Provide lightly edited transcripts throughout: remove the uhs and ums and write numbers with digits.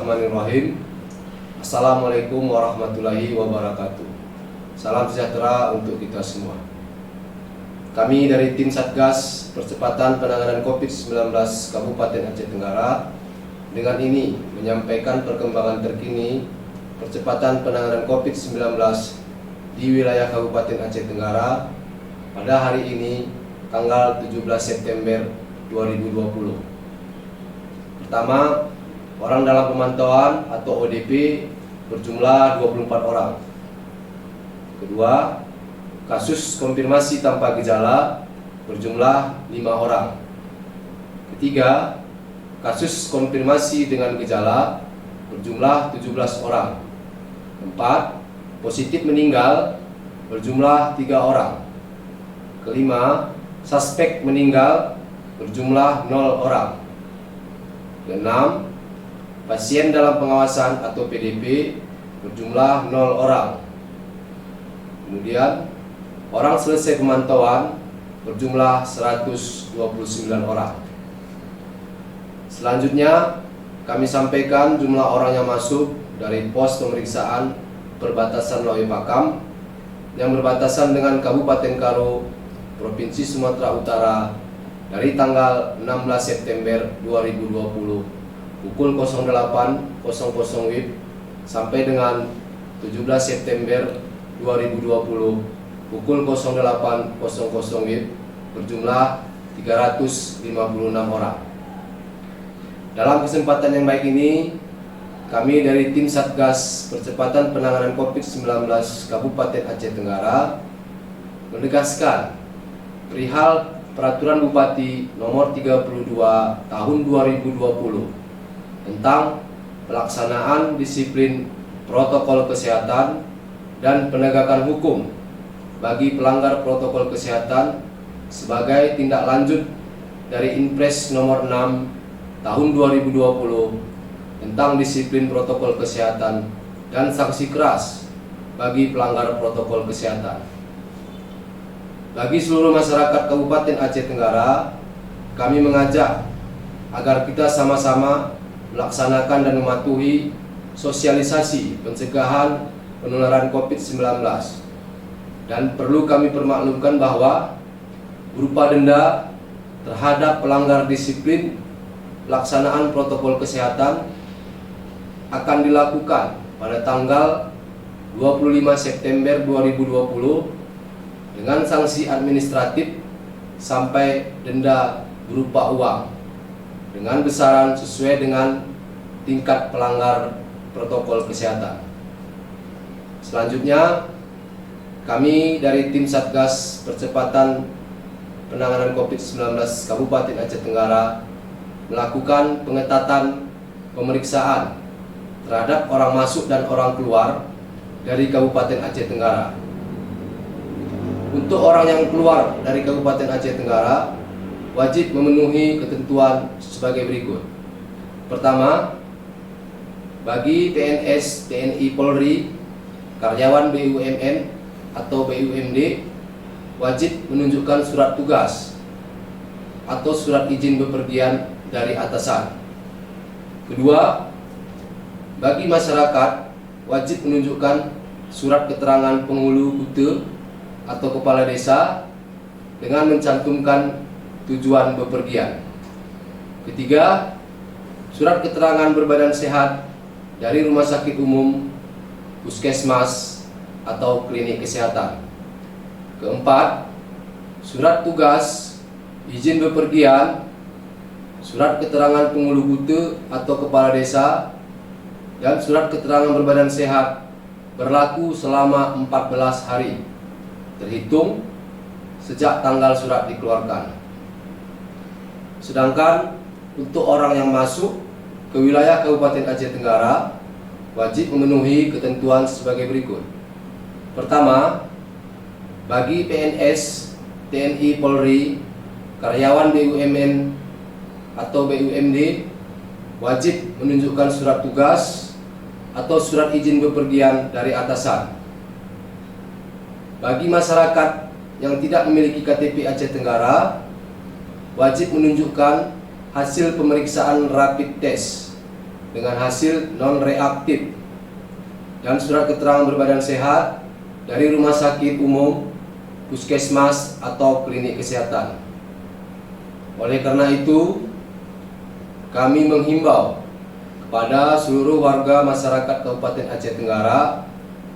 Bismillahirrahmanirrahim. Assalamualaikum warahmatullahi wabarakatuh. Salam sejahtera untuk kita semua. Kami dari tim Satgas Percepatan Penanganan COVID-19 Kabupaten Aceh Tenggara dengan ini menyampaikan perkembangan terkini percepatan penanganan COVID-19 di wilayah Kabupaten Aceh Tenggara pada hari ini tanggal 17 September 2020. Pertama, orang dalam pemantauan atau ODP berjumlah 24 orang. Kedua, kasus konfirmasi tanpa gejala berjumlah 5 orang. Ketiga, kasus konfirmasi dengan gejala berjumlah 17 orang. Keempat, positif meninggal berjumlah 3 orang. Kelima, suspek meninggal berjumlah 0 orang. Keenam, pasien dalam pengawasan atau PDP berjumlah 0 orang. Kemudian, orang selesai pemantauan berjumlah 129 orang. Selanjutnya, kami sampaikan jumlah orang yang masuk dari pos pemeriksaan perbatasan Lawe Pakam yang berbatasan dengan Kabupaten Karo, Provinsi Sumatera Utara dari tanggal 16 September 2020 pukul 08.00 WIB sampai dengan 17 September 2020 pukul 08.00 WIB berjumlah 356 orang. Dalam kesempatan yang baik ini, kami dari tim Satgas Percepatan Penanganan COVID-19 Kabupaten Aceh Tenggara menegaskan perihal Peraturan Bupati Nomor 32 Tahun 2020 tentang pelaksanaan disiplin protokol kesehatan dan penegakan hukum bagi pelanggar protokol kesehatan sebagai tindak lanjut dari Inpres Nomor 6 Tahun 2020 tentang disiplin protokol kesehatan dan sanksi keras bagi pelanggar protokol kesehatan. Bagi seluruh masyarakat Kabupaten Aceh Tenggara, kami mengajak agar kita sama-sama melaksanakan dan mematuhi sosialisasi pencegahan penularan COVID-19. Dan perlu kami permaklumkan bahwa berupa denda terhadap pelanggar disiplin pelaksanaan protokol kesehatan akan dilakukan pada tanggal 25 September 2020 dengan sanksi administratif sampai denda berupa uang dengan besaran sesuai dengan tingkat pelanggar protokol kesehatan. Selanjutnya, kami dari tim Satgas Percepatan Penanganan COVID-19 Kabupaten Aceh Tenggara melakukan pengetatan pemeriksaan terhadap orang masuk dan orang keluar dari Kabupaten Aceh Tenggara. Untuk orang yang keluar dari Kabupaten Aceh Tenggara wajib memenuhi ketentuan sebagai berikut. Pertama, bagi PNS, TNI, Polri, karyawan BUMN atau BUMD wajib menunjukkan surat tugas atau surat izin bepergian dari atasan. Kedua, bagi masyarakat wajib menunjukkan surat keterangan penghulu kute atau kepala desa dengan mencantumkan tujuan bepergian. Ketiga, surat keterangan berbadan sehat dari rumah sakit umum, puskesmas atau klinik kesehatan. Keempat, surat tugas, izin bepergian, surat keterangan penghulu kute atau kepala desa dan surat keterangan berbadan sehat berlaku selama 14 hari terhitung sejak tanggal surat dikeluarkan. Sedangkan untuk orang yang masuk ke wilayah Kabupaten Aceh Tenggara wajib memenuhi ketentuan sebagai berikut. Pertama, bagi PNS, TNI, Polri, karyawan BUMN atau BUMD wajib menunjukkan surat tugas atau surat izin bepergian dari atasan. Bagi masyarakat yang tidak memiliki KTP Aceh Tenggara wajib menunjukkan hasil pemeriksaan rapid test dengan hasil non-reaktif dan surat keterangan berbadan sehat dari rumah sakit umum, puskesmas, atau klinik kesehatan. Oleh karena itu, kami menghimbau kepada seluruh warga masyarakat Kabupaten Aceh Tenggara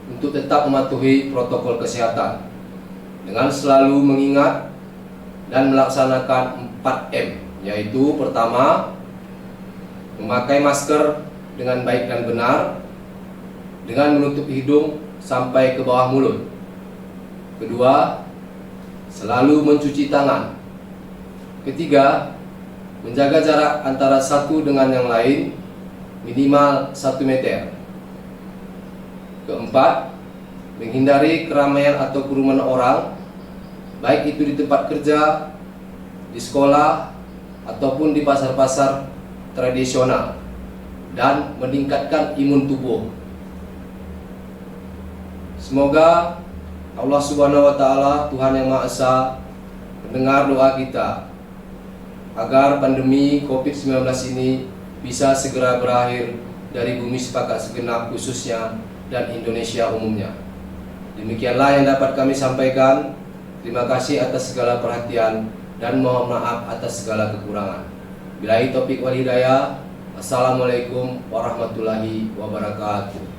untuk tetap mematuhi protokol kesehatan dengan selalu mengingat dan melaksanakan 4M, yaitu pertama, memakai masker dengan baik dan benar dengan menutup hidung sampai ke bawah mulut. Kedua, selalu mencuci tangan. Ketiga, menjaga jarak antara satu dengan yang lain minimal 1 meter. Keempat, menghindari keramaian atau kerumunan orang, baik itu di tempat kerja, di sekolah, ataupun di pasar-pasar tradisional, dan meningkatkan imun tubuh. Semoga Allah Subhanahu wa Ta'ala, Tuhan yang Maha Esa, mendengar doa kita agar pandemi COVID-19 ini bisa segera berakhir dari bumi sepakat segenap khususnya dan Indonesia umumnya. Demikianlah yang dapat kami sampaikan. Terima kasih atas segala perhatian dan mohon maaf atas segala kekurangan. Billahi taufiq wal hidayah. Assalamualaikum warahmatullahi wabarakatuh.